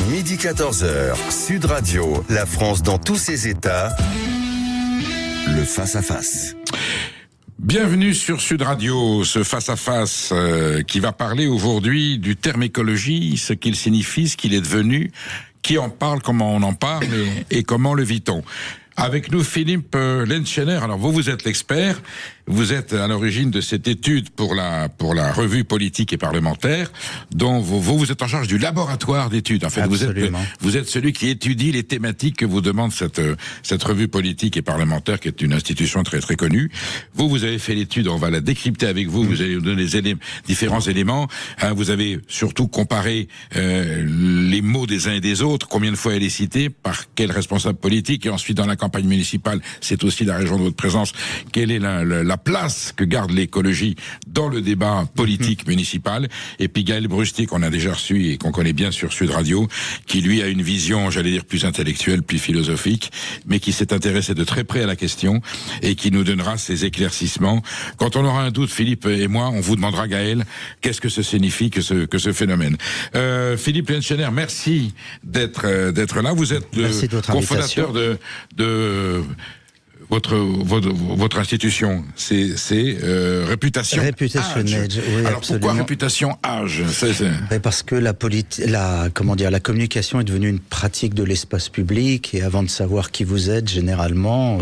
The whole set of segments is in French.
Midi 14h, Sud Radio, la France dans tous ses états, le face-à-face. Bienvenue sur Sud Radio, ce face-à-face qui va parler aujourd'hui du terme écologie, ce qu'il signifie, ce qu'il est devenu, qui en parle, comment on en parle et comment le vit-on. Avec nous, Philippe Lenschener. Alors, vous êtes l'expert. Vous êtes à l'origine de cette étude pour la revue politique et parlementaire, dont vous êtes en charge du laboratoire d'études. En fait, vous êtes celui qui étudie les thématiques que vous demande cette revue politique et parlementaire, qui est une institution très très connue. Vous avez fait l'étude, on va la décrypter avec vous. Vous allez nous donner différents éléments. Vous avez surtout comparé les mots des uns et des autres. Combien de fois elle est citée, par quel responsable politique, et ensuite dans la campagne municipale, c'est aussi la région de votre présence. Quelle est la place que garde l'écologie dans le débat politique municipal? Et puis Gaël Brustier, qu'on a déjà reçu et qu'on connaît bien sur Sud Radio, qui lui a une vision, j'allais dire, plus intellectuelle, plus philosophique, mais qui s'est intéressé de très près à la question et qui nous donnera ses éclaircissements. Quand on aura un doute, Philippe et moi, on vous demandera, Gaël, qu'est-ce que ce signifie que ce phénomène. Philippe Lenschener, merci d'être là. Vous êtes le cofondateur de votre institution, c'est Reputation Age. Oui, alors absolument. pourquoi Reputation Age? Parce que la communication est devenue une pratique de l'espace public, et avant de savoir qui vous êtes, généralement,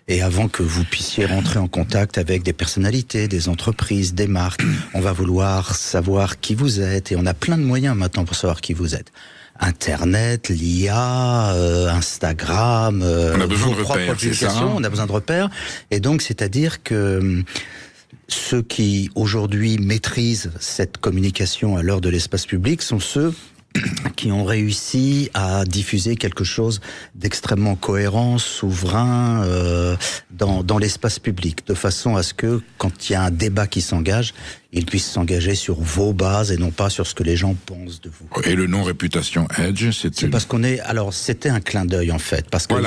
et avant que vous puissiez rentrer en contact avec des personnalités, des entreprises, des marques, on va vouloir savoir qui vous êtes, et on a plein de moyens maintenant pour savoir qui vous êtes. Internet, l'IA, Instagram, on a besoin de repères, c'est ça, hein. On a besoin de repères, et donc c'est-à-dire que ceux qui aujourd'hui maîtrisent cette communication à l'heure de l'espace public sont ceux qui ont réussi à diffuser quelque chose d'extrêmement cohérent, souverain, dans l'espace public, de façon à ce que, quand il y a un débat qui s'engage, il puisse s'engager sur vos bases et non pas sur ce que les gens pensent de vous. Et le nom Reputation Edge, c'est parce qu'on est... Alors, c'était un clin d'œil, en fait, parce qu'il y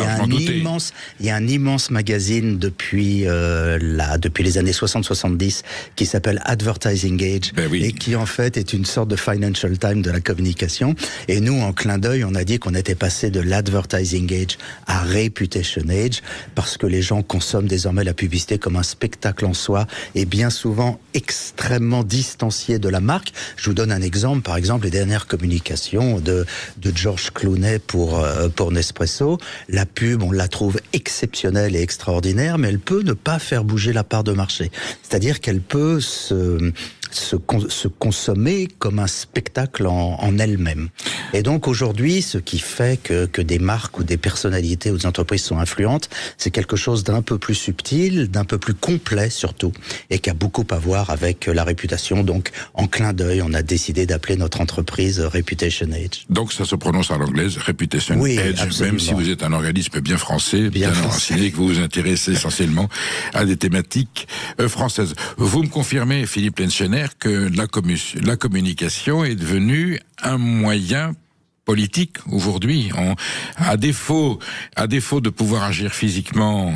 a un immense magazine depuis les années 60-70 qui s'appelle Advertising Age, et qui, en fait, est une sorte de Financial Times de la communication. Et nous, en clin d'œil, on a dit qu'on était passé de l'Advertising Age à Reputation Age, parce que les gens consomment désormais la publicité comme un spectacle en soi, et bien souvent extrêmement distancié de la marque. Je vous donne un exemple, par exemple les dernières communications de George Clooney pour Nespresso. La pub, on la trouve exceptionnelle et extraordinaire, mais elle peut ne pas faire bouger la part de marché. C'est-à-dire qu'elle peut se consommer comme un spectacle en elle-même. Et donc aujourd'hui, ce qui fait que des marques ou des personnalités ou des entreprises sont influentes, c'est quelque chose d'un peu plus subtil, d'un peu plus complet surtout, et qui a beaucoup à voir avec la réputation. Donc en clin d'œil, on a décidé d'appeler notre entreprise Reputation Age. Donc ça se prononce à l'anglaise, Reputation Age, absolument. Même si vous êtes un organisme bien français, bien enraciné, que vous vous intéressez essentiellement à des thématiques françaises. Vous me confirmez, Philippe Lenschener, que la communication est devenue un moyen politique aujourd'hui. À défaut de pouvoir agir physiquement,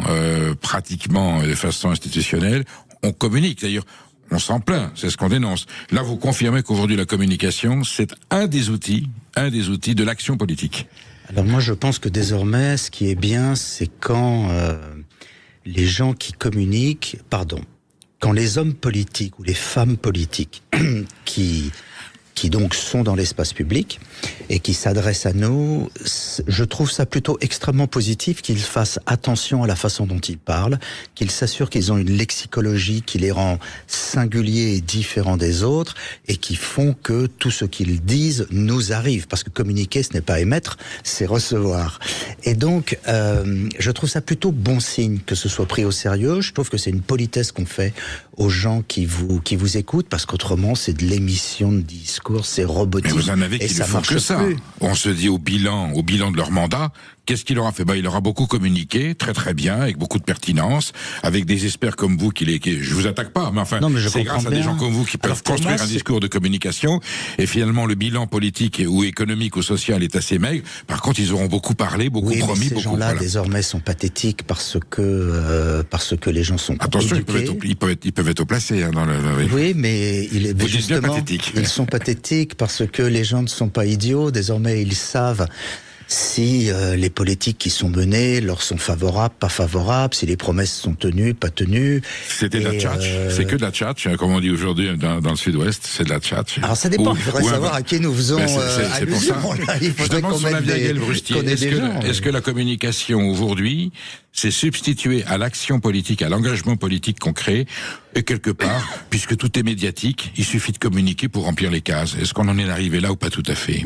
pratiquement de façon institutionnelle, on communique. D'ailleurs, on s'en plaint, c'est ce qu'on dénonce. Là, vous confirmez qu'aujourd'hui la communication, c'est un des outils de l'action politique. Alors moi, je pense que désormais, ce qui est bien, c'est quand les gens qui communiquent, quand les hommes politiques ou les femmes politiques qui donc sont dans l'espace public et qui s'adressent à nous, je trouve ça plutôt extrêmement positif qu'ils fassent attention à la façon dont ils parlent, qu'ils s'assurent qu'ils ont une lexicologie qui les rend singuliers et différents des autres, et qui font que tout ce qu'ils disent nous arrive, parce que communiquer, ce n'est pas émettre, c'est recevoir. Et donc, je trouve ça plutôt bon signe que ce soit pris au sérieux. Je trouve que c'est une politesse qu'on fait aux gens qui vous écoutent, parce qu'autrement, c'est de l'émission de discours, c'est robotique. Mais vous en avez qui ne font que ça. On se dit au bilan de leur mandat, qu'est-ce qu'il aura fait? Il aura beaucoup communiqué, très très bien, avec beaucoup de pertinence, avec des experts comme vous je vous attaque pas, mais enfin, c'est grâce à des gens comme vous qui peuvent construire un discours de communication, et finalement le bilan politique ou économique ou social est assez maigre. Par contre, ils auront beaucoup parlé, beaucoup promis, ces gens-là désormais sont pathétiques parce que les gens sont attention, ils peuvent être au placé dans le. Oui, mais justement, ils sont pathétiques parce que les gens ne sont pas idiots. Désormais, ils savent si les politiques qui sont menées leur sont favorables, pas favorables, si les promesses sont tenues, pas tenues. C'était de la tchatch, c'est que de la tchatch, comme on dit aujourd'hui dans le sud-ouest, c'est de la tchatch. Alors ça dépend, il faudrait savoir à qui nous faisons allusion. Je demande son avis à Gaël Brustier. Est-ce que la communication aujourd'hui s'est substituée à l'action politique, à l'engagement politique concret, et quelque part, puisque tout est médiatique, il suffit de communiquer pour remplir les cases. Est-ce qu'on en est arrivé là ou pas tout à fait ?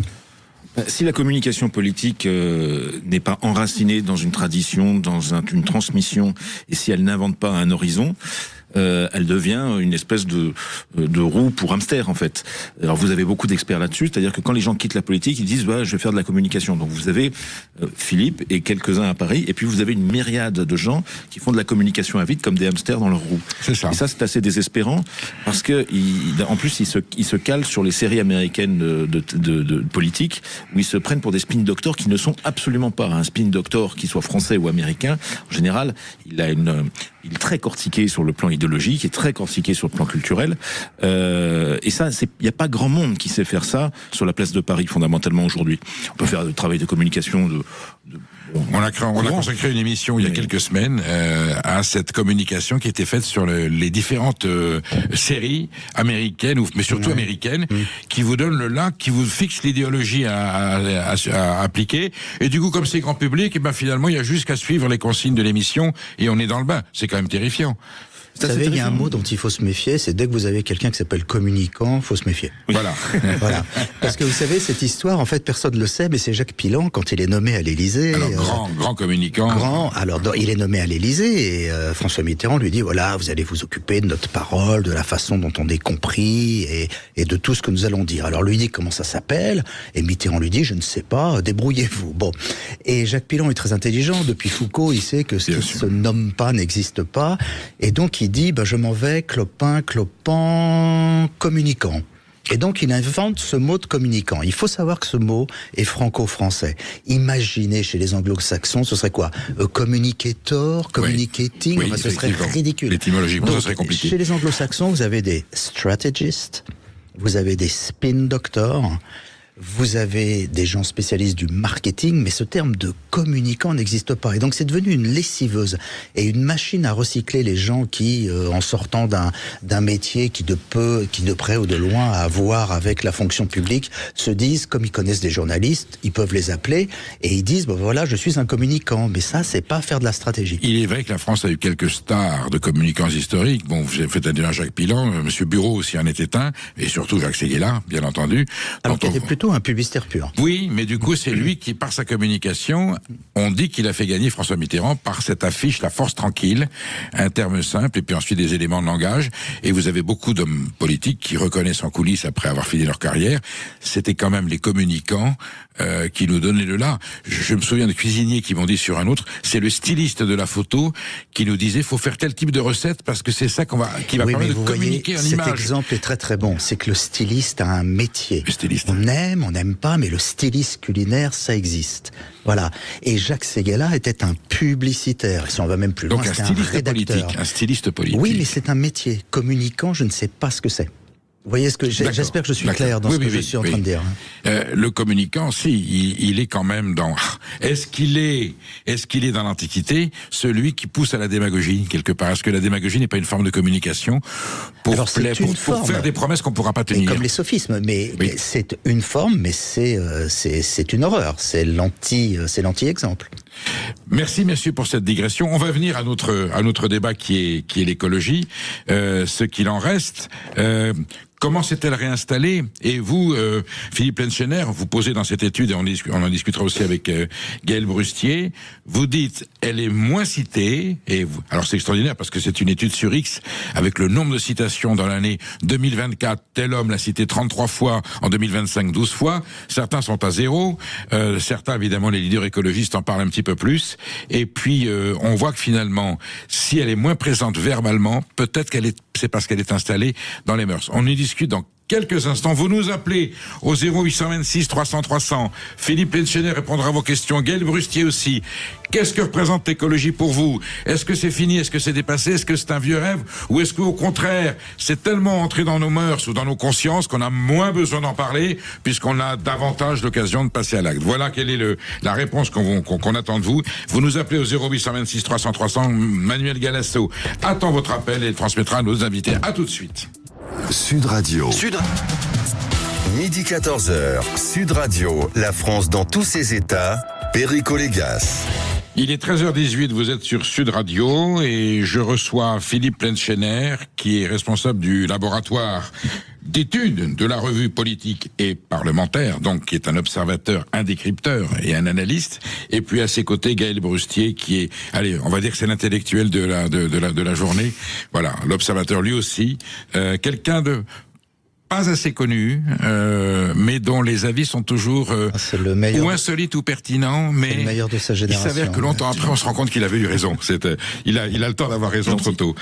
Si la communication politique n'est pas enracinée dans une tradition, dans une transmission, et si elle n'invente pas un horizon, elle devient une espèce de roue pour hamster, en fait. Alors vous avez beaucoup d'experts là-dessus, c'est-à-dire que quand les gens quittent la politique, ils disent je vais faire de la communication. Donc vous avez Philippe et quelques-uns à Paris, et puis vous avez une myriade de gens qui font de la communication à vide comme des hamsters dans leur roue. C'est ça. Et ça, c'est assez désespérant parce que en plus ils se calent sur les séries américaines de politique où ils se prennent pour des spin doctors qui ne sont absolument pas. Un spin doctor qui soit français ou américain, en général, il est très cortiqué sur le plan idéologique, il est très cortiqué sur le plan culturel. Et ça, il n'y a pas grand monde qui sait faire ça sur la place de Paris, fondamentalement, aujourd'hui. On peut faire du travail de communication on a consacré une émission il y a quelques semaines à cette communication qui était faite sur les différentes séries américaines, mais surtout américaines, qui vous donnent le là, qui vous fixe l'idéologie à appliquer. Et du coup, comme c'est grand public, finalement, il y a juste qu'à suivre les consignes de l'émission et on est dans le bain. C'est quand même terrifiant. Vous savez, il y a un mot dont il faut se méfier, c'est dès que vous avez quelqu'un qui s'appelle communicant, il faut se méfier. Oui. Voilà. Parce que vous savez, cette histoire, en fait, personne ne le sait, mais c'est Jacques Pilan, quand il est nommé à l'Élysée. Alors, grand communicant. Il est nommé à l'Élysée, et François Mitterrand lui dit, voilà, vous allez vous occuper de notre parole, de la façon dont on est compris, et de tout ce que nous allons dire. Alors lui dit comment ça s'appelle, et Mitterrand lui dit, je ne sais pas, débrouillez-vous. Bon. Et Jacques Pilan est très intelligent, depuis Foucault, il sait que ce qui se nomme pas n'existe pas, et donc il dit, je m'en vais, clopin, clopant, communicant. Et donc il invente ce mot de communicant. Il faut savoir que ce mot est franco-français. Imaginez chez les anglo-saxons, ce serait quoi? Communicator, communicating, ce serait ridicule. L'étymologiquement, ce serait compliqué. Chez les anglo-saxons, vous avez des strategists, vous avez des spin doctors, vous avez des gens spécialistes du marketing, mais ce terme de communicant n'existe pas. Et donc c'est devenu une lessiveuse et une machine à recycler les gens qui, en sortant d'un métier qui de près ou de loin a à voir avec la fonction publique, se disent, comme ils connaissent des journalistes, ils peuvent les appeler et ils disent, voilà, je suis un communicant. Mais ça, c'est pas faire de la stratégie. Il est vrai que la France a eu quelques stars de communicants historiques. Bon, vous avez fait un Jacques Pilan, Monsieur Bureau aussi en était un, et surtout Jacques Séguéla, bien entendu. Alors qu'il était plutôt un publicitaire pur. Oui, mais du coup, c'est lui qui, par sa communication, on dit qu'il a fait gagner François Mitterrand par cette affiche, la force tranquille, un terme simple, et puis ensuite des éléments de langage. Et vous avez beaucoup d'hommes politiques qui reconnaissent en coulisses, après avoir fini leur carrière, c'était quand même les communicants qui nous donnaient le là. Je me souviens de cuisiniers qui m'ont dit sur un autre, c'est le styliste de la photo qui nous disait, faut faire tel type de recette parce que c'est ça qui va permettre de communiquer en image. Cet exemple est très très bon. C'est que le styliste a un métier. Le styliste. On n'aime pas, mais le styliste culinaire, ça existe. Voilà. Et Jacques Séguéla était un publicitaire. Si on va même plus loin, donc un styliste politique. Oui, mais c'est un métier. Communicant, je ne sais pas ce que c'est. Vous voyez ce que j'espère que je suis clair dans ce que je suis en train de dire. Le communicant, il est quand même dans. Est-ce qu'il est dans l'Antiquité celui qui pousse à la démagogie quelque part? Est-ce que la démagogie n'est pas une forme de communication pour faire des promesses qu'on ne pourra pas tenir? Comme les sophismes, mais c'est une forme, mais c'est une horreur. C'est l'anti-exemple. Merci, messieurs, pour cette digression. On va venir à notre débat qui est l'écologie, ce qu'il en reste. comment s'est-elle réinstallée? Et vous, Philippe Lenschener, vous posez dans cette étude, et on en discutera aussi avec Gaël Brustier, vous dites, elle est moins citée, alors c'est extraordinaire parce que c'est une étude sur X, avec le nombre de citations dans l'année 2024, tel homme l'a cité 33 fois, en 2025 12 fois, certains sont à 0, certains évidemment les leaders écologistes en parlent un petit peu plus, et puis on voit que finalement, si elle est moins présente verbalement, peut-être c'est parce qu'elle est installée dans les mœurs. On y discute dans quelques instants. Vous nous appelez au 0826 300 300. Philippe Lenschener répondra à vos questions. Gaël Brustier aussi. Qu'est-ce que représente l'écologie pour vous? Est-ce que c'est fini? Est-ce que c'est dépassé? Est-ce que c'est un vieux rêve? Ou est-ce qu'au contraire, c'est tellement entré dans nos mœurs ou dans nos consciences qu'on a moins besoin d'en parler puisqu'on a davantage l'occasion de passer à l'acte? Voilà quelle est la réponse qu'on attend de vous. Vous nous appelez au 0826 300 300. Manuel Galasso attend votre appel et transmettra à nos invités. À tout de suite. Sud Radio. Midi 14h, Sud Radio, la France dans tous ses états, Perico Légas. Il est 13h18, vous êtes sur Sud Radio et je reçois Philippe Lenschener qui est responsable du laboratoire d'études de la revue politique et parlementaire, donc qui est un observateur, un décrypteur et un analyste, et puis à ses côtés Gaël Brustier qui est, allez, on va dire que c'est l'intellectuel de la journée, voilà, l'observateur lui aussi, quelqu'un de pas assez connu, mais dont les avis sont toujours ou insolites ou pertinents, mais le meilleur de sa génération. Il s'avère que longtemps après, on se rend compte qu'il avait eu raison. Il a le temps d'avoir raison trop tôt.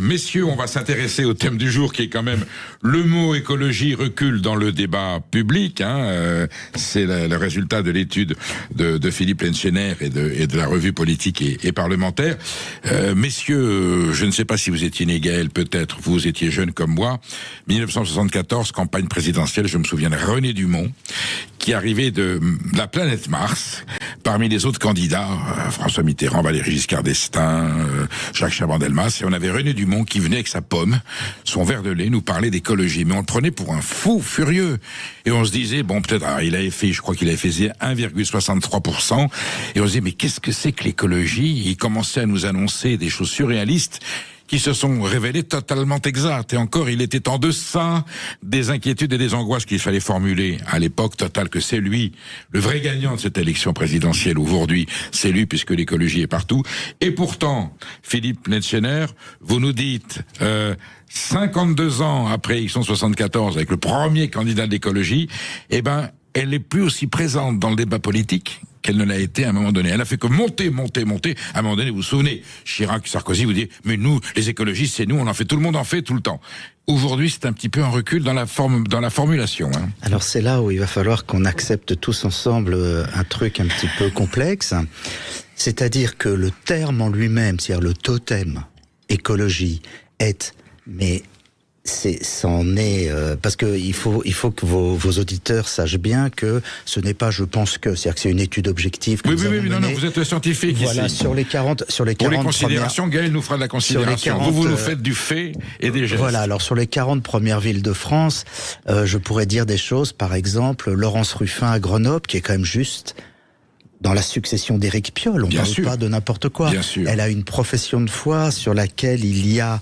Messieurs, on va s'intéresser au thème du jour, qui est quand même le mot écologie recule dans le débat public. C'est le résultat de l'étude de Philippe Lenschener et de la revue politique et parlementaire. Messieurs, je ne sais pas si vous étiez né, Gaël, peut-être, vous étiez jeune comme moi. 1974, campagne présidentielle, je me souviens de René Dumont, qui arrivait de la planète Mars, parmi les autres candidats, François Mitterrand, Valéry Giscard d'Estaing, Jacques Chaban-Delmas, et on avait René Dumont qui venait avec sa pomme, son verre de lait, nous parlait d'écologie, mais on le prenait pour un fou furieux, et on se disait, bon, peut-être, je crois qu'il avait fait 1,63%, et on se disait, mais qu'est-ce que c'est que l'écologie? Il commençait à nous annoncer des choses surréalistes, qui se sont révélés totalement exacts. Et encore, il était en deçà des inquiétudes et des angoisses qu'il fallait formuler à l'époque. Total que c'est lui, le vrai gagnant de cette élection présidentielle aujourd'hui. C'est lui, puisque l'écologie est partout. Et pourtant, Philippe Lenschener, vous nous dites, 52 ans après l'élection de 74, avec le premier candidat de l'écologie, eh ben, elle n'est plus aussi présente dans le débat politique qu'elle ne l'a été à un moment donné. Elle a fait que monter. À un moment donné, vous vous souvenez, Chirac, Sarkozy, vous dites, mais nous, les écologistes, c'est nous, on en fait, tout le monde en fait tout le temps. Aujourd'hui, c'est un petit peu un recul dans la formulation. Alors c'est là où il va falloir qu'on accepte tous ensemble un truc un petit peu complexe. C'est-à-dire que le terme en lui-même, c'est-à-dire le totem écologie, parce que il faut que vos auditeurs sachent bien que ce n'est pas je pense que, c'est-à-dire que c'est une étude objective. Oui, non, vous êtes scientifique voilà, ici. sur les 40 pour les considérations, Gaël nous fera de la considération. Vous nous faites du fait et des gestes. Voilà, alors sur les 40 premières villes de France, je pourrais dire des choses, par exemple, Laurence Ruffin à Grenoble, qui est quand même juste dans la succession d'Éric Piolle, on ne parle pas de n'importe quoi. Elle a une profession de foi sur laquelle il y a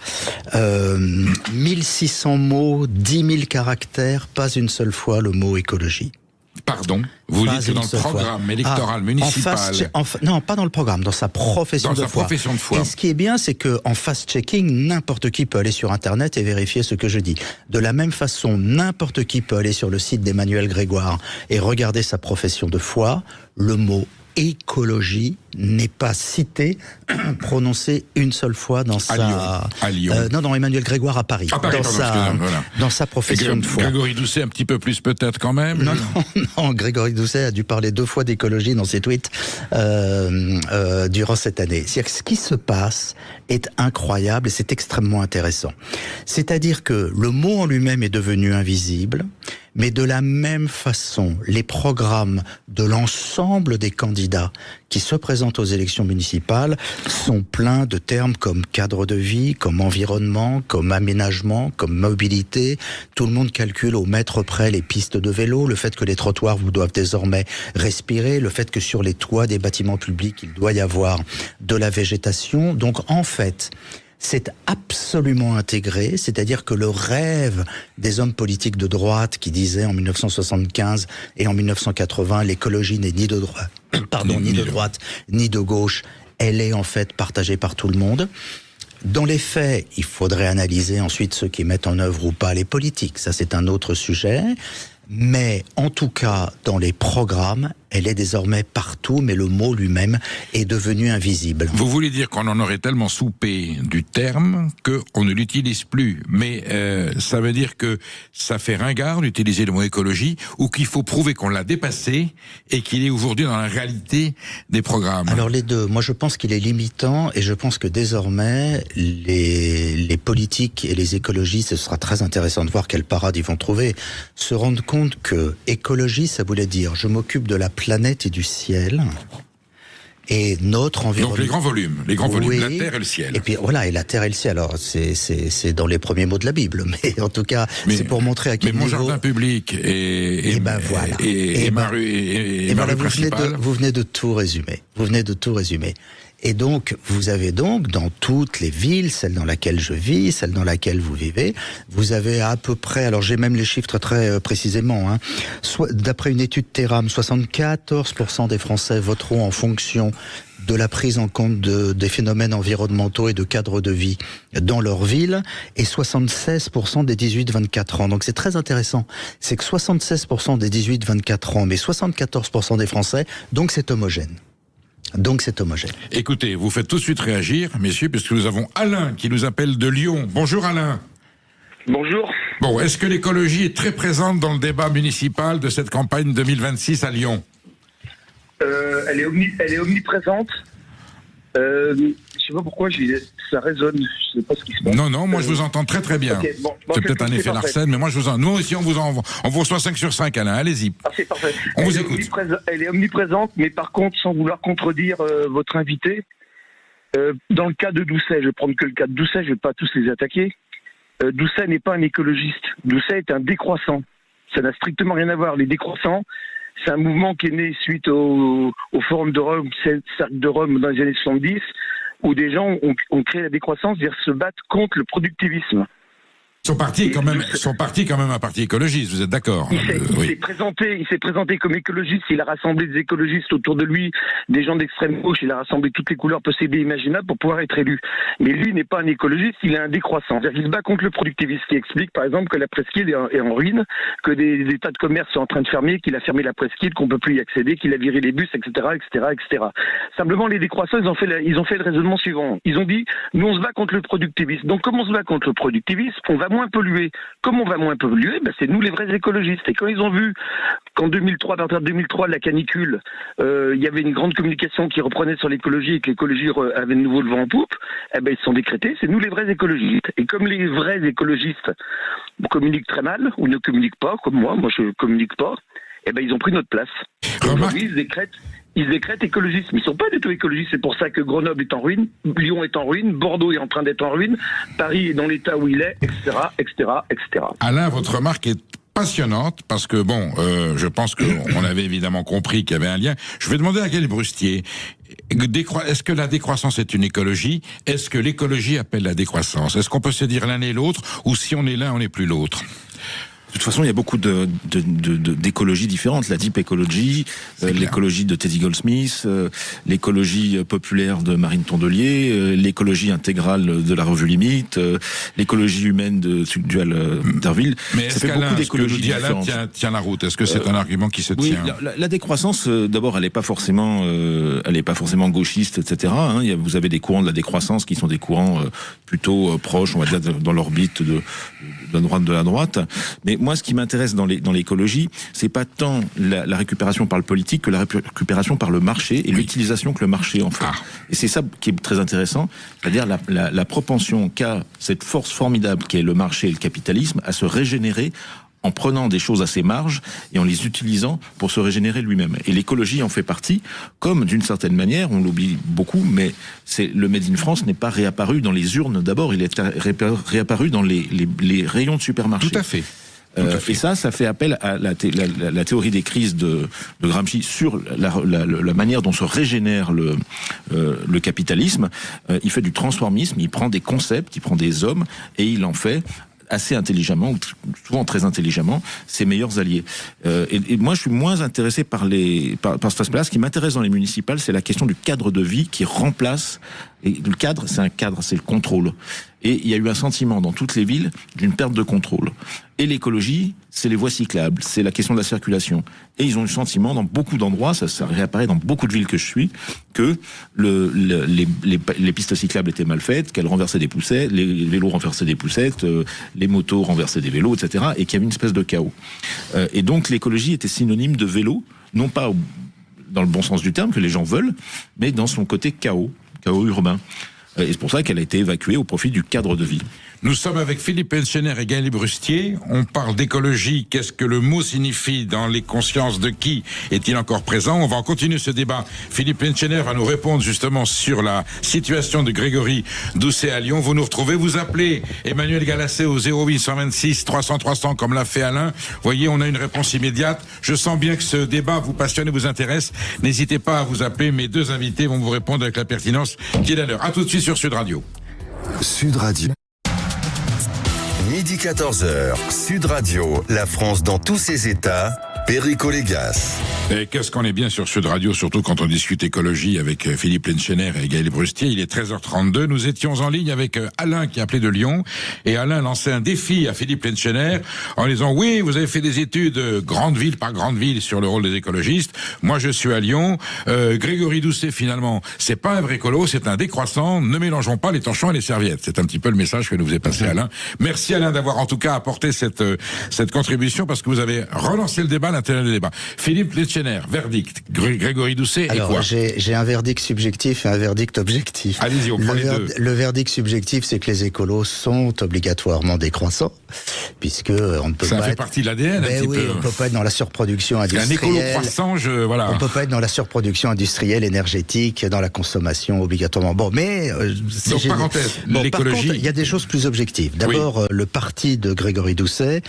1600 mots, 10 000 caractères, pas une seule fois le mot écologie. Pardon, vous dites que dans le programme électoral municipal... non, pas dans le programme, dans sa profession de foi. Et ce qui est bien, c'est qu'en fact-checking, n'importe qui peut aller sur Internet et vérifier ce que je dis. De la même façon, n'importe qui peut aller sur le site d'Emmanuel Grégoire et regarder sa profession de foi. Le mot écologie n'est pas cité, prononcé une seule fois dans à Lyon. Non, Emmanuel Grégoire à Paris. Dans sa profession de foi. Grégory Doucet un petit peu plus peut-être quand même. Non, Grégory Doucet a dû parler 2 fois d'écologie dans ses tweets durant cette année. C'est-à-dire que ce qui se passe est incroyable et c'est extrêmement intéressant. C'est-à-dire que le mot en lui-même est devenu invisible, mais de la même façon, les programmes de l'ensemble des candidats qui se présentent aux élections municipales sont pleins de termes comme cadre de vie, comme environnement, comme aménagement, comme mobilité. Tout le monde calcule au mètre près les pistes de vélo, le fait que les trottoirs vous doivent désormais respirer, le fait que sur les toits des bâtiments publics, il doit y avoir de la végétation. Donc en fait, C'est absolument intégré, c'est-à-dire que le rêve des hommes politiques de droite qui disaient en 1975 et en 1980 l'écologie n'est ni de droite, ni de droite, ni de gauche, elle est en fait partagée par tout le monde. Dans les faits, il faudrait analyser ensuite ceux qui mettent en œuvre ou pas les politiques, ça c'est un autre sujet. Mais en tout cas, dans les programmes, elle est désormais partout, mais le mot lui-même est devenu invisible. Vous voulez dire qu'on en aurait tellement soupé du terme qu'on ne l'utilise plus. Mais ça veut dire que ça fait ringard d'utiliser le mot écologie, ou qu'il faut prouver qu'on l'a dépassé et qu'il est aujourd'hui dans la réalité des programmes. Alors les deux, moi je pense qu'il est limitant, et je pense que désormais, les politiques et les écologistes, ce sera très intéressant de voir quelle parade ils vont trouver, se rendent compte que écologie, ça voulait dire je m'occupe de la planète et du ciel, et notre environnement. Donc les grands volumes, oui, la terre et le ciel. Et puis voilà, et la terre et le ciel. Alors c'est dans les premiers mots de la Bible, mais en tout cas, c'est pour montrer à quel niveau. Mais mon jardin public et ben voilà. Et ma rue et ma rue principale. Vous venez de tout résumer. Et donc, vous avez donc, dans toutes les villes, celle dans laquelle je vis, celle dans laquelle vous vivez, vous avez à peu près, alors j'ai même les chiffres très précisément, hein, d'après une étude Terram, 74% des Français voteront en fonction de la prise en compte des phénomènes environnementaux et de cadre de vie dans leur ville, et 76% des 18-24 ans. Donc c'est très intéressant. C'est que 76% des 18-24 ans, mais 74% des Français, donc c'est homogène. Écoutez, vous faites tout de suite réagir, messieurs, puisque nous avons Alain qui nous appelle de Lyon. Bonjour Alain. Bonjour. Bon, est-ce que l'écologie est très présente dans le débat municipal de cette campagne 2026 à Lyon ? Elle est omniprésente. Je sais pas pourquoi ça résonne. Je sais pas ce qui se passe. Non, moi je vous entends très très bien. Okay, bon, c'est peut-être un effet Larsen, mais moi je vous entends. Nous aussi on vous reçoit 5 sur 5, Alain. Allez-y. Ah, c'est parfait. On vous écoute. Elle est omniprésente, mais par contre, sans vouloir contredire votre invité, dans le cas de Doucet, je vais prendre que le cas de Doucet, je vais pas tous les attaquer. Doucet n'est pas un écologiste. Doucet est un décroissant. Ça n'a strictement rien à voir. Les décroissants, c'est un mouvement qui est né suite au Forum de Rome, Cercle de Rome dans les années 70, où des gens ont créé la décroissance, c'est-à-dire se battre contre le productivisme. Son parti est quand même un parti écologiste, vous êtes d'accord? Il s'est présenté comme écologiste, il a rassemblé des écologistes autour de lui, des gens d'extrême gauche, il a rassemblé toutes les couleurs possibles et imaginables pour pouvoir être élu. Mais lui n'est pas un écologiste, il est un décroissant. C'est-à-dire qu'il se bat contre le productivisme, qui explique par exemple que la presqu'île est en ruine, que des tas de commerces sont en train de fermer, qu'il a fermé la presqu'île, qu'on peut plus y accéder, qu'il a viré les bus, etc., etc., etc. Simplement, les décroissants, ils ont fait le raisonnement suivant. Ils ont dit, nous on se bat contre le productivisme. Donc comme on se bat contre le productivisme, on va moins polluer. Comme on va moins polluer, c'est nous les vrais écologistes. Et quand ils ont vu qu'en 2003, à partir de 2003, la canicule, il y avait une grande communication qui reprenait sur l'écologie et que l'écologie avait de nouveau le vent en poupe, ils se sont décrétés, c'est nous les vrais écologistes. Et comme les vrais écologistes communiquent très mal, ou ne communiquent pas, comme moi je communique pas, ils ont pris notre place. Aujourd'hui, ils décrètent écologistes, mais ils sont pas du tout écologistes. C'est pour ça que Grenoble est en ruine, Lyon est en ruine, Bordeaux est en train d'être en ruine, Paris est dans l'état où il est, etc., etc., etc. Alain, votre remarque est passionnante, parce que je pense qu'on avait évidemment compris qu'il y avait un lien. Je vais demander à Gaël Brustier, est-ce que la décroissance est une écologie? Est-ce que l'écologie appelle la décroissance? Est-ce qu'on peut se dire l'un et l'autre, ou si on est l'un, on n'est plus l'autre? De toute façon, il y a beaucoup d'écologies différentes. La deep ecology, l'écologie de Teddy Goldsmith, l'écologie populaire de Marine Tondelier, l'écologie intégrale de la revue Limite, l'écologie humaine de Dual d'Arville. Mais est-ce qu'Alain, ce que nous dit Alain tient la route? Est-ce que c'est un argument qui se tient? La décroissance, d'abord, elle n'est pas forcément gauchiste, etc. Vous avez des courants de la décroissance qui sont des courants plutôt proches, on va dire, dans l'orbite de la droite. Mais moi, ce qui m'intéresse dans l'écologie, c'est pas tant la récupération par le politique que la récupération par le marché et l'utilisation que le marché en fait. Et c'est ça qui est très intéressant, c'est-à-dire la propension qu'a cette force formidable qui est le marché et le capitalisme à se régénérer en prenant des choses à ses marges et en les utilisant pour se régénérer lui-même. Et l'écologie en fait partie, comme d'une certaine manière, on l'oublie beaucoup, mais le Made in France n'est pas réapparu dans les urnes d'abord, il est réapparu dans les rayons de supermarché. Tout à fait. Et ça fait appel à la théorie des crises de Gramsci sur la manière dont se régénère le capitalisme. Il fait du transformisme, il prend des concepts, il prend des hommes, et il en fait assez intelligemment, ou souvent très intelligemment, ses meilleurs alliés. Et moi, je suis moins intéressé par cet aspect-là. Ce qui m'intéresse dans les municipales, c'est la question du cadre de vie qui remplace. Et le cadre, c'est le contrôle. Et il y a eu un sentiment dans toutes les villes d'une perte de contrôle. Et l'écologie, c'est les voies cyclables, c'est la question de la circulation. Et ils ont eu le sentiment dans beaucoup d'endroits, ça réapparaît dans beaucoup de villes que je suis, que les pistes cyclables étaient mal faites, qu'elles renversaient des poussettes, les vélos renversaient des poussettes, les motos renversaient des vélos, etc. Et qu'il y avait une espèce de chaos. Et donc l'écologie était synonyme de vélo, non pas dans le bon sens du terme, que les gens veulent, mais dans son côté chaos urbain. Et c'est pour ça qu'elle a été évacuée au profit du cadre de vie. Nous sommes avec Philippe Henchener et Gaël Brustier. On parle d'écologie. Qu'est-ce que le mot signifie dans les consciences de qui est-il encore présent? On va en continuer ce débat. Philippe Henchener va nous répondre justement sur la situation de Grégory Doucet à Lyon. Vous nous retrouvez, vous appelez Emmanuel Galassé au 0826 300 300 comme l'a fait Alain. Vous voyez, on a une réponse immédiate. Je sens bien que ce débat vous passionne et vous intéresse. N'hésitez pas à vous appeler. Mes deux invités vont vous répondre avec la pertinence qui est la leur. À tout de suite sur Sud Radio. Sud Radio. Midi 14h, Sud Radio, la France dans tous ses états, Perico Légas. Et qu'est-ce qu'on est bien sur Sud Radio, surtout quand on discute écologie avec Philippe Henchener et Gaël Brustier. Il est 13h32. Nous étions en ligne avec Alain qui appelait de Lyon. Et Alain lançait un défi à Philippe Henchener en disant « Oui, vous avez fait des études grande ville par grande ville sur le rôle des écologistes. Moi, je suis à Lyon. Grégory Doucet, finalement, c'est pas un vrai écolo, c'est un décroissant. Ne mélangeons pas les torchons et les serviettes. » C'est un petit peu le message que nous faisait passer Alain. Merci Alain d'avoir en tout cas apporté cette contribution parce que vous avez relancé le débat, l'intérêt du débat. Philippe Henchener, verdict. Grégory Doucet, alors, et quoi? J'ai un verdict subjectif et un verdict objectif. Allez-y, on prend les deux. Le verdict subjectif, c'est que les écolos sont obligatoirement décroissants, puisque on ne peut pas. Ça fait partie de l'ADN, un petit peu. On ne peut pas être dans la surproduction industrielle. Un écolo croissant, voilà. On ne peut pas être dans la surproduction industrielle, énergétique, dans la consommation obligatoirement. Bon, mais donc, parenthèse, l'écologie. Par contre, il y a des choses plus objectives. D'abord, le parti de Grégory Doucet,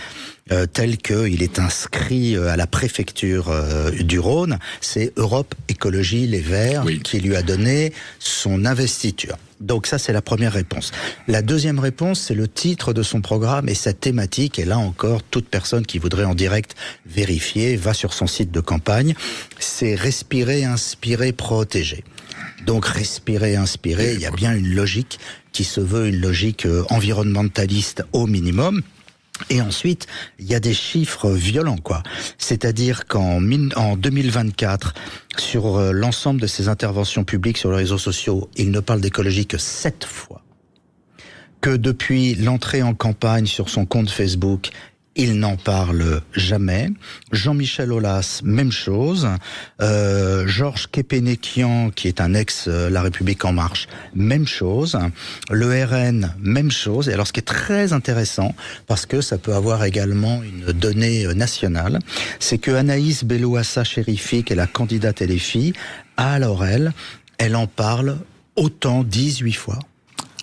tel qu'il est inscrit à la préfecture du Rhône, c'est Europe Écologie Les Verts qui lui a donné son investiture. Donc ça, c'est la première réponse. La deuxième réponse, c'est le titre de son programme et sa thématique. Et là encore, toute personne qui voudrait en direct vérifier va sur son site de campagne. C'est respirer, inspirer, protéger. Donc respirer, inspirer, il y a bien une logique qui se veut une logique environnementaliste au minimum. Et ensuite, il y a des chiffres violents, quoi. C'est-à-dire qu'en 2024, sur l'ensemble de ses interventions publiques sur les réseaux sociaux, il ne parle d'écologie que 7 fois. Que depuis l'entrée en campagne sur son compte Facebook, il n'en parle jamais. Jean-Michel Aulas, même chose. Georges Kepenekian, qui est un ex-La République En Marche, même chose. Le RN, même chose. Et alors, ce qui est très intéressant, parce que ça peut avoir également une donnée nationale, c'est que Anaïs Bellouassa-Chérifi, qui est la candidate LFI, alors elle en parle autant, 18 fois.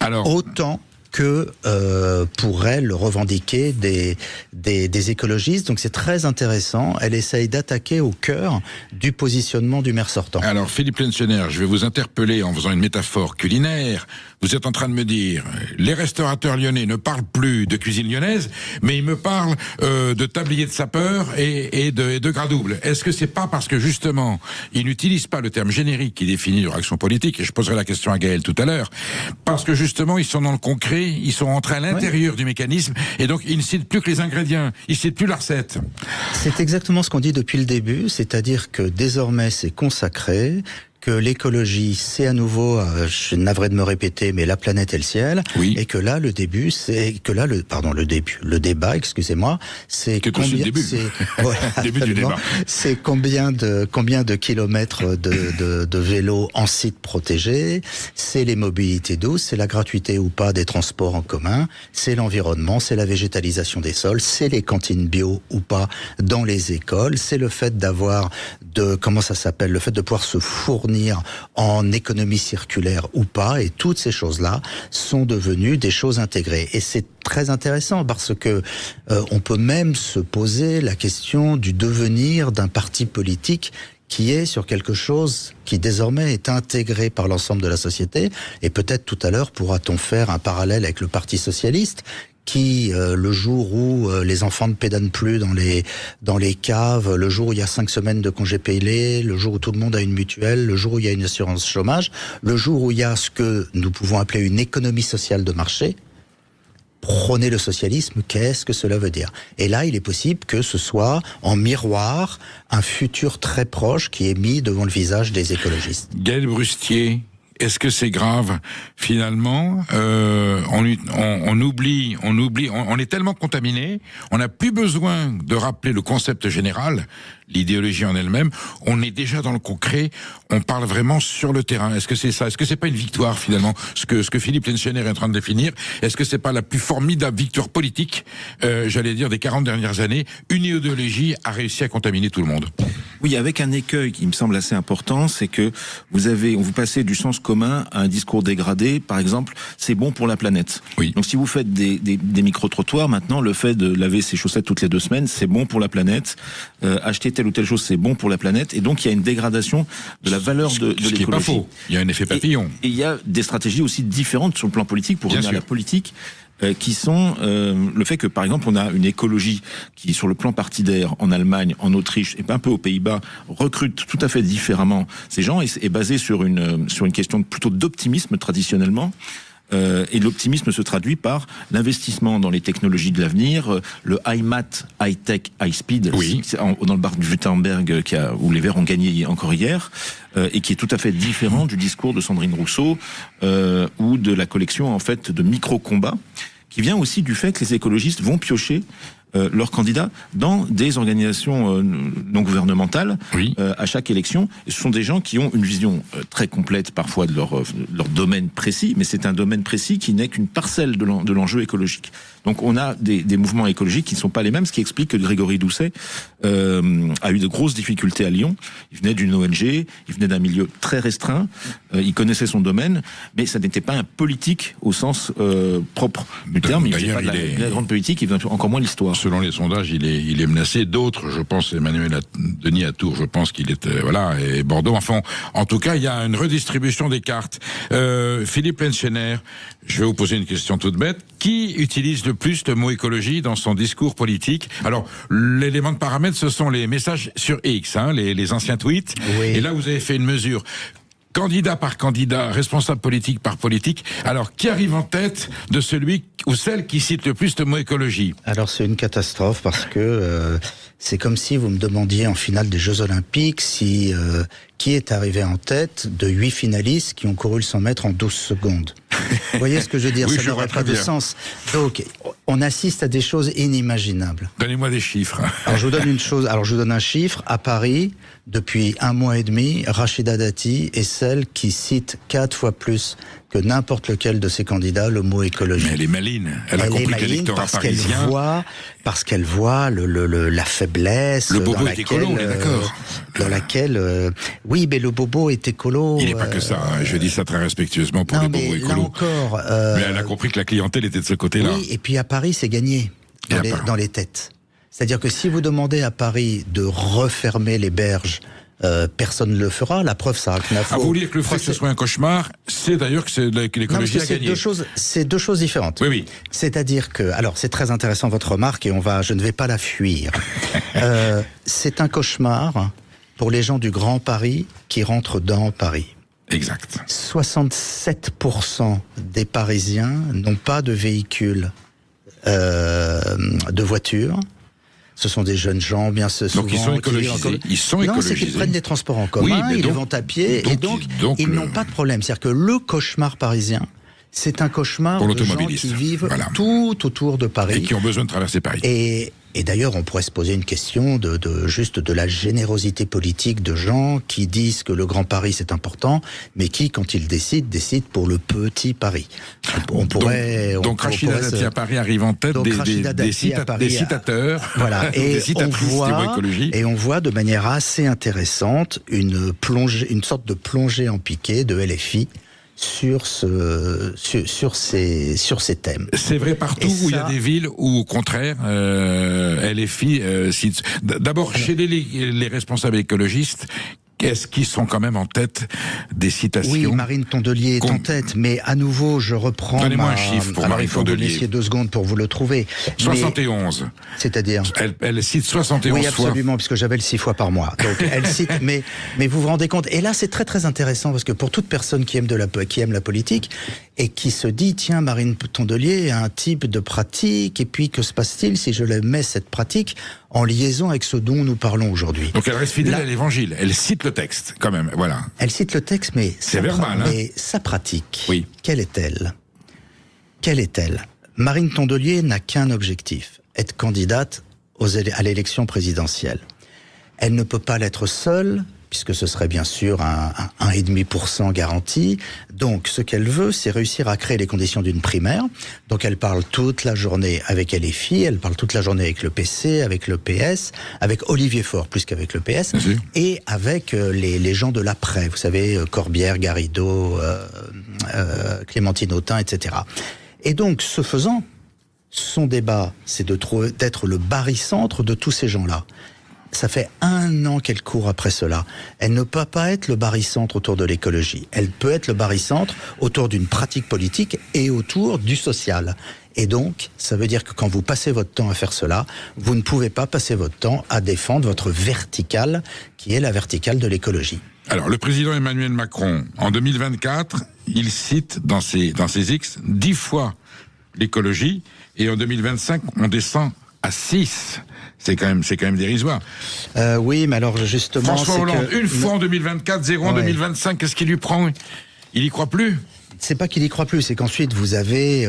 Alors, autant que pourraient le revendiquer des écologistes. Donc c'est très intéressant. Elle essaye d'attaquer au cœur du positionnement du maire sortant. Alors Philippe Henchener, je vais vous interpeller en faisant une métaphore culinaire. Vous êtes en train de me dire, les restaurateurs lyonnais ne parlent plus de cuisine lyonnaise, mais ils me parlent de tablier de sapeur et de gras double. Est-ce que c'est pas parce que justement, ils n'utilisent pas le terme générique qui définit leur action politique, et je poserai la question à Gaël tout à l'heure, parce que justement, ils sont dans le concret, ils sont rentrés à l'intérieur du mécanisme, et donc ils ne citent plus que les ingrédients, ils ne citent plus la recette. C'est exactement ce qu'on dit depuis le début, c'est-à-dire que désormais c'est consacré, que l'écologie, c'est à nouveau, je suis navré de me répéter, mais la planète et le ciel, et que là, le débat, excusez-moi, c'est combien, début du débat. C'est combien de kilomètres de vélos en site protégé, c'est les mobilités douces, c'est la gratuité ou pas des transports en commun, c'est l'environnement, c'est la végétalisation des sols, c'est les cantines bio ou pas dans les écoles, c'est le fait d'avoir le fait de pouvoir se fournir fournir en économie circulaire ou pas, et toutes ces choses-là sont devenues des choses intégrées. Et c'est très intéressant parce que on peut même se poser la question du devenir d'un parti politique qui est sur quelque chose qui désormais est intégré par l'ensemble de la société. Et peut-être tout à l'heure pourra-t-on faire un parallèle avec le Parti socialiste, qui, le jour où les enfants ne pédanent plus dans les caves, le jour où il y a 5 semaines de congés payés, le jour où tout le monde a une mutuelle, le jour où il y a une assurance chômage, le jour où il y a ce que nous pouvons appeler une économie sociale de marché, prôner le socialisme, qu'est-ce que cela veut dire? Et là, il est possible que ce soit en miroir un futur très proche qui est mis devant le visage des écologistes. Gaël Brustier, est-ce que c'est grave? Finalement, on oublie, on est tellement contaminé, on n'a plus besoin de rappeler le concept général, l'idéologie en elle-même, on est déjà dans le concret, on parle vraiment sur le terrain. Est-ce que c'est ça? Est-ce que c'est pas une victoire finalement, ce que Philippe Lenschener est en train de définir? Est-ce que c'est pas la plus formidable victoire politique, j'allais dire, des 40 dernières années? Une idéologie a réussi à contaminer tout le monde. Oui, avec un écueil qui me semble assez important, c'est que vous passez du sens commun à un discours dégradé. Par exemple, c'est bon pour la planète. Oui. Donc si vous faites des micro-trottoirs, maintenant, le fait de laver ses chaussettes toutes les 2 semaines, c'est bon pour la planète. Acheter telle ou telle chose, c'est bon pour la planète. Et donc il y a une dégradation de la valeur de l'écologie. Ce qui n'est pas faux. Il y a un effet papillon. Et il y a des stratégies aussi différentes sur le plan politique, pour revenir à la politique, qui sont le fait que, par exemple, on a une écologie qui, sur le plan partidaire, en Allemagne, en Autriche et un peu aux Pays-Bas, recrute tout à fait différemment ces gens et est basée sur une question plutôt d'optimisme traditionnellement. Et l'optimisme se traduit par l'investissement dans les technologies de l'avenir, le high-math, high-tech, high-speed, oui, dans le bar du Württemberg où les Verts ont gagné encore hier, et qui est tout à fait différent du discours de Sandrine Rousseau ou de la collection en fait de micro-combats, qui vient aussi du fait que les écologistes vont piocher leurs candidats dans des organisations non gouvernementales, oui, à chaque élection. Et ce sont des gens qui ont une vision très complète parfois de leur domaine précis, mais c'est un domaine précis qui n'est qu'une parcelle de l'enjeu écologique. Donc on a des mouvements écologiques qui ne sont pas les mêmes, ce qui explique que Grégory Doucet a eu de grosses difficultés à Lyon. Il venait d'une ONG, il venait d'un milieu très restreint, il connaissait son domaine, mais ça n'était pas un politique au sens propre du terme. Il faisait pas de la grande politique, il faisait encore moins l'histoire. Selon les sondages, il est menacé. D'autres, je pense, Emmanuel Denis Atour, je pense qu'il est, voilà, et Bordeaux. Enfin, en tout cas, il y a une redistribution des cartes. Philippe Lenschener, je vais vous poser une question toute bête. Qui utilise le plus le mot écologie dans son discours politique? Alors, l'élément de paramètre, ce sont les messages sur X, hein, les anciens tweets. Oui. Et là, vous avez fait une mesure. Candidat par candidat, responsable politique par politique. Alors, qui arrive en tête de celui ou celle qui cite le plus le mot écologie? Alors, c'est une catastrophe parce que c'est comme si vous me demandiez en finale des Jeux Olympiques qui est arrivé en tête de 8 finalistes qui ont couru le 100 mètres en 12 secondes. Vous voyez ce que je veux dire? Oui, ça n'aurait pas de sens. Donc, on assiste à des choses inimaginables. Donnez-moi des chiffres. Alors, je vous donne un chiffre. À Paris, depuis 1 mois et demi, Rachida Dati est celle qui cite 4 fois plus que n'importe lequel de ses candidats le mot écologie. Mais elle est maline. Elle a compris que l'électorat parisien... Parce qu'elle voit la faiblesse... Le bobo est écolo, on est d'accord. Dans laquelle... oui, mais le bobo est écolo... Il n'est pas que ça. Hein. Je dis ça très respectueusement pour les bobos écolos. Là encore... mais elle a compris que la clientèle était de ce côté-là. Oui, et puis à Paris, c'est gagné dans les têtes. C'est-à-dire que si vous demandez à Paris de refermer les berges, personne ne le fera. La preuve, ça a Knafo. Vous voulez que le fait que ce soit un cauchemar, c'est d'ailleurs que l'écologie a gagné. C'est deux choses différentes. Oui, oui. C'est-à-dire que, alors c'est très intéressant votre remarque et je ne vais pas la fuir. C'est un cauchemar pour les gens du Grand Paris qui rentrent dans Paris. Exact. 67% des Parisiens n'ont pas de véhicule, de voiture. Ce sont des jeunes gens, bien souvent. Donc ils sont écologisés. Non, c'est qu'ils prennent des transports en commun, ils vont à pied, et donc ils n'ont pas de problème. C'est-à-dire que le cauchemar parisien, C'est un cauchemar pour de gens qui vivent tout autour de Paris. Et qui ont besoin de traverser Paris. Et d'ailleurs, on pourrait se poser une question juste de la générosité politique de gens qui disent que le Grand Paris c'est important, mais qui, quand ils décident pour le petit Paris. Donc Rachida Dati à Paris arrive en tête des citateurs, voilà, et on voit de manière assez intéressante une sorte de plongée en piqué de LFI sur ces thèmes. C'est vrai partout où il y a des villes où, au contraire, LFI cite. D'abord, chez les responsables écologistes, est-ce qu'ils sont quand même en tête des citations? Oui, Marine Tondelier est en tête, mais à nouveau, je reprends... Donnez-moi un chiffre pour Marine Tondelier. Il faut 2 secondes pour vous le trouver. 71. C'est-à-dire elle cite 71 fois. Oui, absolument, puisque j'avelle 6 fois par mois. Donc, elle cite, mais vous vous rendez compte, et là, c'est très très intéressant, parce que pour toute personne qui aime la politique, et qui se dit, tiens, Marine Tondelier a un type de pratique, et puis que se passe-t-il si je mets cette pratique en liaison avec ce dont nous parlons aujourd'hui? Donc elle reste fidèle à l'évangile, elle cite le texte, quand même, voilà. Elle cite le texte, mais sa pratique, oui. Quelle est-elle? Marine Tondelier n'a qu'un objectif, être candidate à l'élection présidentielle. Elle ne peut pas l'être seule, puisque ce serait bien sûr un 1,5% garanti. Donc, ce qu'elle veut, c'est réussir à créer les conditions d'une primaire. Donc, elle parle toute la journée avec LFI, elle parle toute la journée avec le PC, avec le PS, avec Olivier Faure, plus qu'avec le PS, et avec les gens de l'après. Vous savez, Corbière, Garrido, Clémentine Autain, etc. Et donc, ce faisant, son débat, c'est d'être le barycentre de tous ces gens-là. Ça fait 1 an qu'elle court après cela. Elle ne peut pas être le barycentre autour de l'écologie. Elle peut être le barycentre autour d'une pratique politique et autour du social. Et donc, ça veut dire que quand vous passez votre temps à faire cela, vous ne pouvez pas passer votre temps à défendre votre verticale, qui est la verticale de l'écologie. Alors, le président Emmanuel Macron, en 2024, il cite dans ses X 10 fois l'écologie, et en 2025, on descend à 6. C'est quand même dérisoire. Oui, mais alors justement... François Hollande, une fois en 2024, 0 en 2025, qu'est-ce qu'il lui prend? Il y croit plus? C'est pas qu'il y croit plus, c'est qu'ensuite vous avez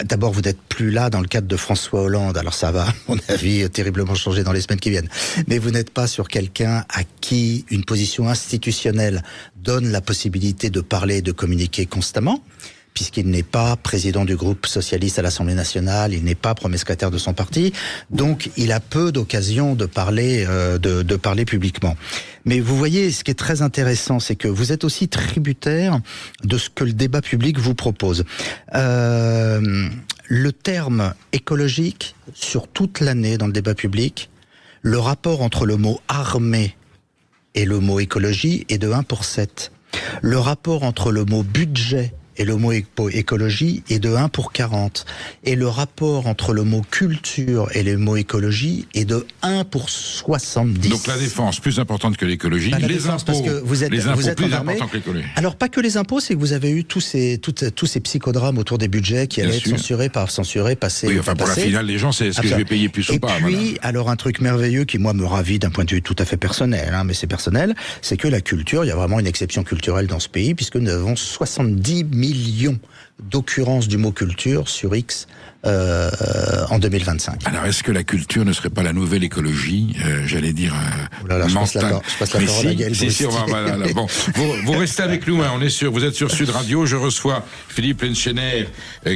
d'abord vous n'êtes plus là dans le cadre de François Hollande, alors ça va, à mon avis, terriblement changer dans les semaines qui viennent, mais vous n'êtes pas sur quelqu'un à qui une position institutionnelle donne la possibilité de parler et de communiquer constamment, puisqu'il n'est pas président du groupe socialiste à l'Assemblée nationale, il n'est pas premier secrétaire de son parti, donc il a peu d'occasion de parler publiquement. Mais vous voyez, ce qui est très intéressant, c'est que vous êtes aussi tributaire de ce que le débat public vous propose. Le terme écologique, sur toute l'année dans le débat public, le rapport entre le mot armée et le mot écologie est de 1 pour 7. Le rapport entre le mot budget et le mot écologie est de 1 pour 40. Et le rapport entre le mot culture et le mot écologie est de 1 pour 70. Donc la défense plus importante que l'écologie, les impôts, parce que vous êtes plus importants que l'écologie. Alors pas que les impôts, c'est que vous avez eu tous ces psychodrames autour des budgets qui allaient être censurés, passés. Oui, enfin pour la finale, les gens, c'est est-ce que je vais payer plus ou pas. Et puis, alors un truc merveilleux qui moi me ravit d'un point de vue tout à fait personnel, mais c'est personnel, c'est que la culture, il y a vraiment une exception culturelle dans ce pays, puisque nous avons 70 millions d'occurrences du mot culture sur X en 2025. Alors, est-ce que la culture ne serait pas la nouvelle écologie, j'allais dire, mentale? Je passe la parole à Gaël Brustier. Bon, vous restez avec nous, vous êtes sur Sud Radio, je reçois Philippe Lenchener,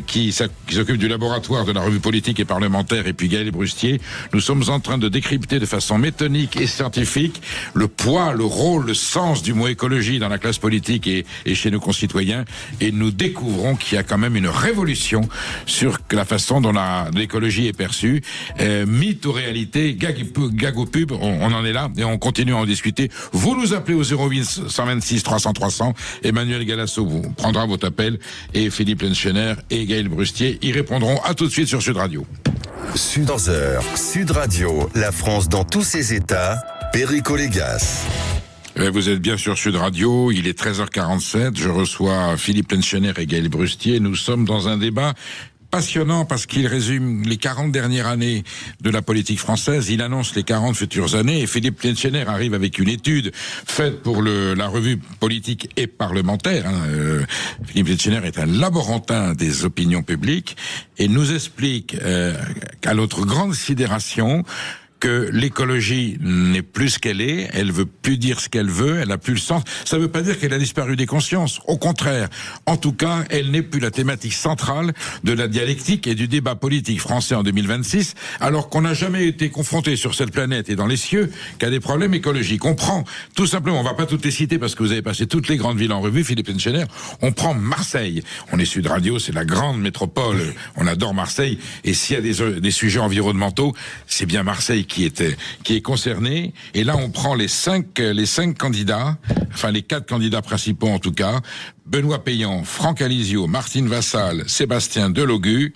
qui s'occupe du laboratoire de la revue politique et parlementaire, et puis Gaël Brustier. Nous sommes en train de décrypter de façon méthodique et scientifique le poids, le rôle, le sens du mot écologie dans la classe politique et chez nos concitoyens, et nous découvrons qu'il y a quand même une révolution sur la façon dont l'écologie est perçue, mythe ou réalité, gag ou pub, on en est là et on continue à en discuter. Vous nous appelez au 08 126 300 300, Emmanuel Galasso vous prendra votre appel et Philippe Lenchener et Gaël Brustier y répondront. À tout de suite sur Sud Radio. Sud Radio, la France dans tous ses états, Perico Légas. Vous êtes bien sur Sud Radio, il est 13h47, je reçois Philippe Lenchener et Gaël Brustier. Nous sommes dans un débat passionnant parce qu'il résume les 40 dernières années de la politique française, il annonce les 40 futures années, et Philippe Plenchener arrive avec une étude faite pour la revue politique et parlementaire. Philippe Plenchener est un laborantin des opinions publiques et nous explique, à notre grande sidération, que l'écologie n'est plus ce qu'elle est, elle veut plus dire ce qu'elle veut, elle a plus le sens. Ça veut pas dire qu'elle a disparu des consciences, au contraire. En tout cas, elle n'est plus la thématique centrale de la dialectique et du débat politique français en 2026, alors qu'on n'a jamais été confronté sur cette planète et dans les cieux qu'à des problèmes écologiques. On prend, tout simplement, on va pas toutes les citer parce que vous avez passé toutes les grandes villes en revue, Philippe Plenchener, on prend Marseille. On est Sud Radio, c'est la grande métropole, on adore Marseille, et s'il y a des sujets environnementaux, c'est bien Marseille qui est concerné. Et là, on prend les cinq candidats, enfin les 4 candidats principaux en tout cas, Benoît Payan, Franck Alizio, Martine Vassal, Sébastien Delogu.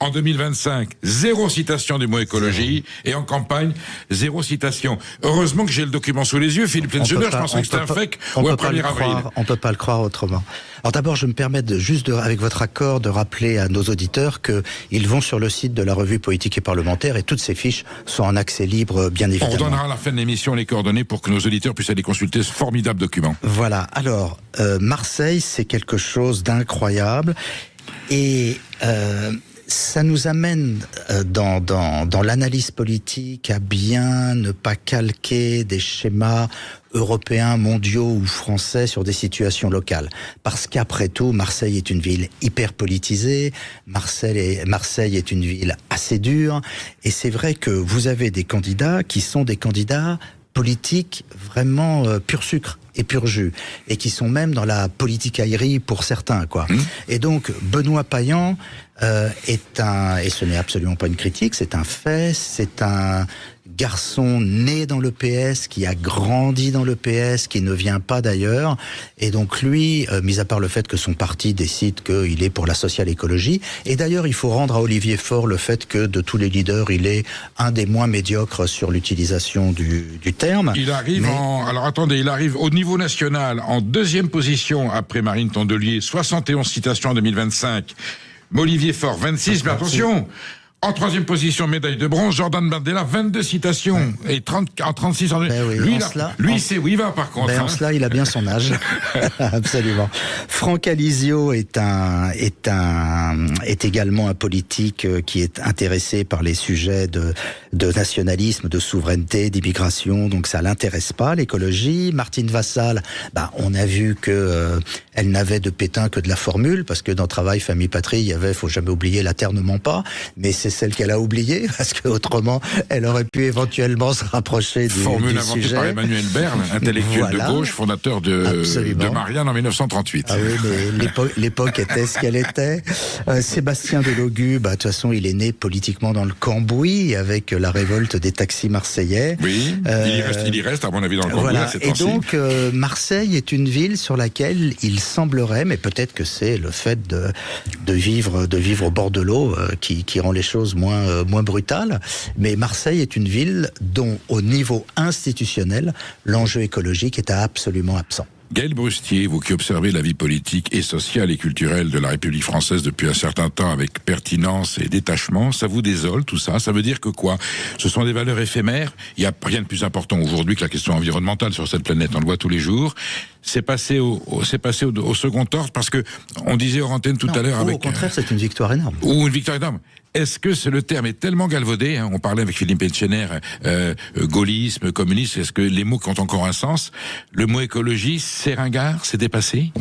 En 2025, 0 citation du mot écologie, et en campagne, 0 citation. Heureusement que j'ai le document sous les yeux, Philippe Plenchener, je pensais que c'était un fake ou un 1er avril. On peut pas le croire autrement. Alors d'abord, je me permets avec votre accord, de rappeler à nos auditeurs qu'ils vont sur le site de la revue politique et parlementaire, et toutes ces fiches sont en accès libre, bien évidemment. On donnera à la fin de l'émission les coordonnées pour que nos auditeurs puissent aller consulter ce formidable document. Voilà. Alors, Marseille, c'est quelque chose d'incroyable, et ça nous amène dans l'analyse politique à bien ne pas calquer des schémas européens, mondiaux ou français sur des situations locales. Parce qu'après tout, Marseille est une ville hyper politisée, Marseille est une ville assez dure, et c'est vrai que vous avez des candidats qui sont des candidats politiques vraiment pur sucre et pur jus, et qui sont même dans la politicaillerie pour certains, quoi. Et donc, Benoît Payan et ce n'est absolument pas une critique, c'est un fait, c'est un garçon né dans le PS, qui a grandi dans le PS, qui ne vient pas d'ailleurs, et donc lui, mis à part le fait que son parti décide qu'il est pour la social-écologie, et d'ailleurs il faut rendre à Olivier Faure le fait que de tous les leaders, il est un des moins médiocres sur l'utilisation du terme. Il arrive il arrive au niveau national en 2e position après Marine Tondelier, 71 citations en 2025, Olivier Faure 26, mais attention, en 3e position, médaille de bronze, Jordan Bardella, 22 citations, et 36 en... Oui, lui, il sait où il va, par contre. En cela, il a bien son âge. Absolument. Franck Alizio est également un politique qui est intéressé par les sujets de nationalisme, de souveraineté, d'immigration, donc ça l'intéresse pas, l'écologie. Martine Vassal, on a vu que elle n'avait de Pétain que de la formule, parce que dans Travail, Famille, Patrie, il y avait, faut jamais oublier, la terre ne ment pas, mais c'est celle qu'elle a oubliée, parce qu'autrement, elle aurait pu éventuellement se rapprocher du formule inventée sujet. Par Emmanuel Berle, intellectuel de gauche, fondateur de Marianne en 1938. Ah oui, mais l'époque était ce qu'elle était. Sébastien Delogu, de toute façon, il est né politiquement dans le Cambouis, avec la révolte des taxis marseillais. Oui, il y reste, à mon avis, dans le Cambouis. Voilà. Et donc, Marseille est une ville sur laquelle il semblerait, mais peut-être que c'est le fait de vivre au bord de l'eau qui rend les choses moins brutales, mais Marseille est une ville dont, au niveau institutionnel, l'enjeu écologique est absolument absent. Gaël Brustier, vous qui observez la vie politique et sociale et culturelle de la République française depuis un certain temps avec pertinence et détachement, ça vous désole tout ça? Ça veut dire que quoi? Ce sont des valeurs éphémères. Il n'y a rien de plus important aujourd'hui que la question environnementale sur cette planète. On le voit tous les jours. C'est passé au second ordre parce que on disait hors antenne tout à l'heure avec... Au contraire, c'est une victoire énorme. Ou une victoire énorme. Est-ce que le terme est tellement galvaudé, on parlait avec Philippe Plenchener, gaullisme, communisme, est-ce que les mots qui ont encore un sens? Le mot écologie, c'est ringard, c'est dépassé?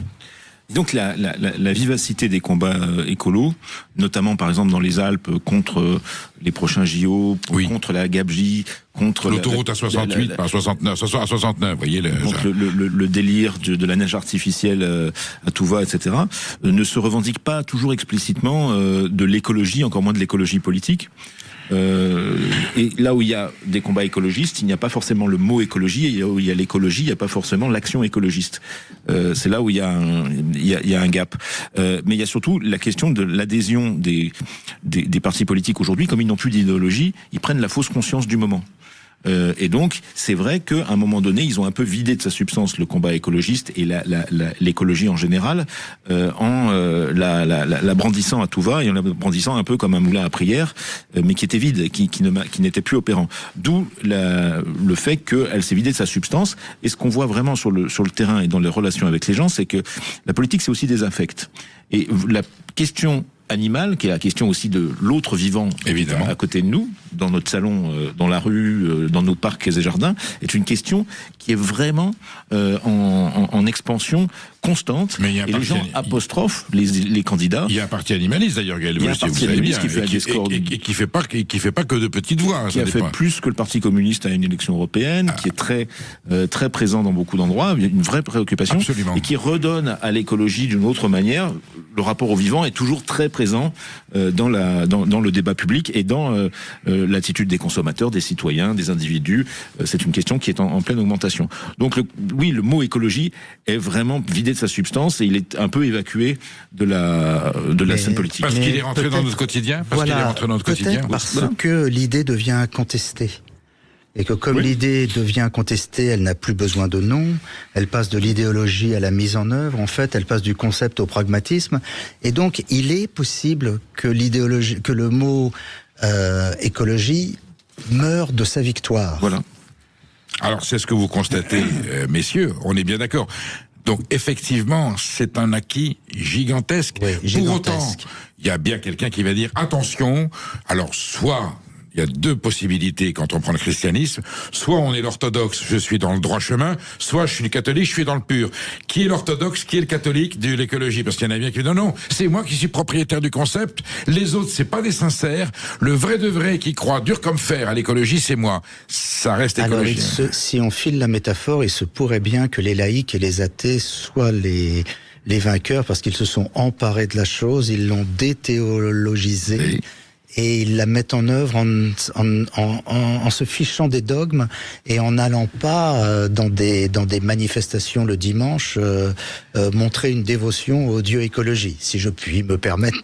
Donc la vivacité des combats écolos, notamment par exemple dans les Alpes contre les prochains JO, contre la gabegie, contre l'autoroute à 68, pas à 69, à 69, vous voyez le délire de la neige artificielle à tout va, etc. Ne se revendique pas toujours explicitement de l'écologie, encore moins de l'écologie politique. Et là où il y a des combats écologistes, il n'y a pas forcément le mot écologie, et là où il y a l'écologie, il n'y a pas forcément l'action écologiste. C'est là où il y a un gap. Mais il y a surtout la question de l'adhésion des partis politiques aujourd'hui, comme ils n'ont plus d'idéologie, ils prennent la fausse conscience du moment. Et donc, c'est vrai qu'à un moment donné, ils ont un peu vidé de sa substance le combat écologiste et l'écologie en général, en la brandissant à tout va et en la brandissant un peu comme un moulin à prière, mais qui était vide, qui n'était plus opérant. D'où le fait qu'elle s'est vidée de sa substance. Et ce qu'on voit vraiment sur le terrain et dans les relations avec les gens, c'est que la politique, c'est aussi des affects. Et la question animale, qui est la question aussi de l'autre vivant, évidemment, à côté de nous, dans notre salon, dans la rue, dans nos parcs et jardins, est une question qui est vraiment en expansion constante. Mais et les gens apostrophent les candidats. Il y a un parti animaliste d'ailleurs, Gaël Brustier, vous savez bien, et qui fait pas que de petites voix. Qui a fait plus que le Parti communiste à une élection européenne, qui est très présent dans beaucoup d'endroits, il y a une vraie préoccupation. Absolument. Et qui redonne à l'écologie d'une autre manière. Le rapport au vivant est toujours très présent dans le débat public et dans l'attitude des consommateurs, des citoyens, des individus. C'est une question qui est en pleine augmentation. Donc le mot écologie est vraiment vidé de sa substance et il est un peu évacué de la scène politique. Parce qu'il est rentré dans notre quotidien. Parce que l'idée devient contestée. Et que comme l'idée devient contestée, elle n'a plus besoin de nom, elle passe de l'idéologie à la mise en œuvre, en fait, elle passe du concept au pragmatisme. Et donc, il est possible que le mot écologie meure de sa victoire. Voilà. Alors, c'est ce que vous constatez, messieurs, on est bien d'accord. Donc, effectivement, c'est un acquis gigantesque. Oui, gigantesque. Pour autant, il y a bien quelqu'un qui va dire, attention, alors soit... Il y a deux possibilités quand on prend le christianisme. Soit on est l'orthodoxe, je suis dans le droit chemin, soit je suis le catholique, je suis dans le pur. Qui est l'orthodoxe, qui est le catholique de l'écologie? Parce qu'il y en a bien qui disent non, c'est moi qui suis propriétaire du concept, les autres c'est pas des sincères, le vrai de vrai qui croit dur comme fer à l'écologie, c'est moi. Ça reste écologie. Alors, si on file la métaphore, il se pourrait bien que les laïcs et les athées soient les vainqueurs parce qu'ils se sont emparés de la chose, ils l'ont déthéologisée. Oui. Et ils la mettent en œuvre en se fichant des dogmes et en n'allant pas dans des manifestations le dimanche montrer une dévotion au dieu écologie, si je puis me permettre.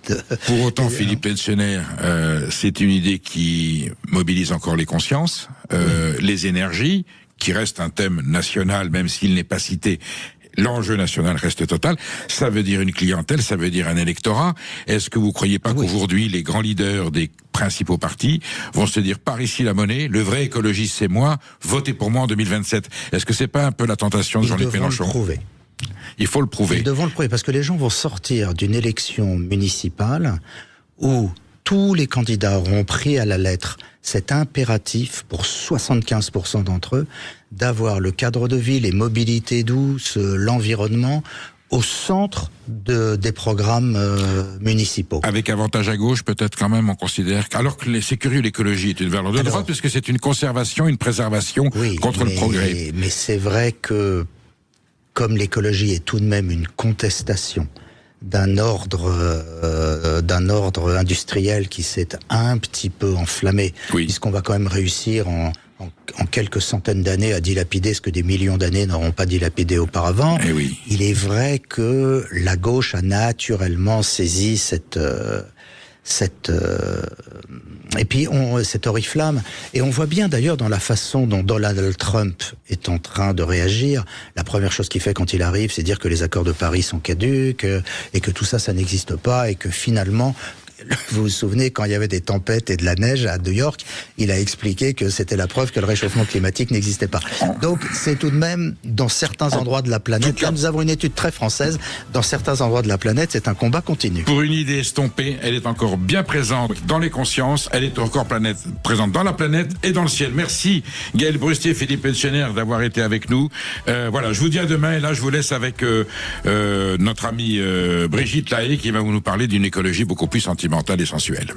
Pour autant, Philippe Pensionnaire, c'est une idée qui mobilise encore les consciences, les énergies, qui reste un thème national, même s'il n'est pas cité. L'enjeu national reste total. Ça veut dire une clientèle, ça veut dire un électorat. Est-ce que vous croyez pas qu'aujourd'hui, les grands leaders des principaux partis vont se dire par ici la monnaie, le vrai écologiste c'est moi, votez pour moi en 2027. Est-ce que c'est pas un peu la tentation de Jean-Luc Mélenchon? Il faut le prouver. Ils devront le prouver parce que les gens vont sortir d'une élection municipale où tous les candidats auront pris à la lettre cet impératif pour 75% d'entre eux d'avoir le cadre de vie, les mobilités douces, l'environnement au centre des programmes municipaux. Avec avantage à gauche, peut-être quand même, on considère... Alors que c'est curieux, l'écologie est une valeur de droite, puisque c'est une conservation, une préservation contre le progrès. Mais c'est vrai que, comme l'écologie est tout de même une contestation d'un ordre industriel qui s'est un petit peu enflammé, puisqu'on va quand même réussir en quelques centaines d'années à dilapider ce que des millions d'années n'auront pas dilapidé auparavant. Il est vrai que la gauche a naturellement saisi cette oriflamme. Et on voit bien d'ailleurs dans la façon dont Donald Trump est en train de réagir. La première chose qu'il fait quand il arrive, c'est dire que les accords de Paris sont caducs et que tout ça, ça n'existe pas et que finalement... Vous vous souvenez, quand il y avait des tempêtes et de la neige à New York, il a expliqué que c'était la preuve que le réchauffement climatique n'existait pas. Donc, c'est tout de même, dans certains endroits de la planète, là nous avons une étude très française, dans certains endroits de la planète, c'est un combat continu. Pour une idée estompée, elle est encore bien présente dans les consciences, elle est encore présente dans la planète et dans le ciel. Merci Gaël Brustier, Philippe Pensionnaire d'avoir été avec nous. Voilà, je vous dis à demain et là je vous laisse avec notre amie Brigitte Lahaye qui va nous parler d'une écologie beaucoup plus sentimentale et sensuelle.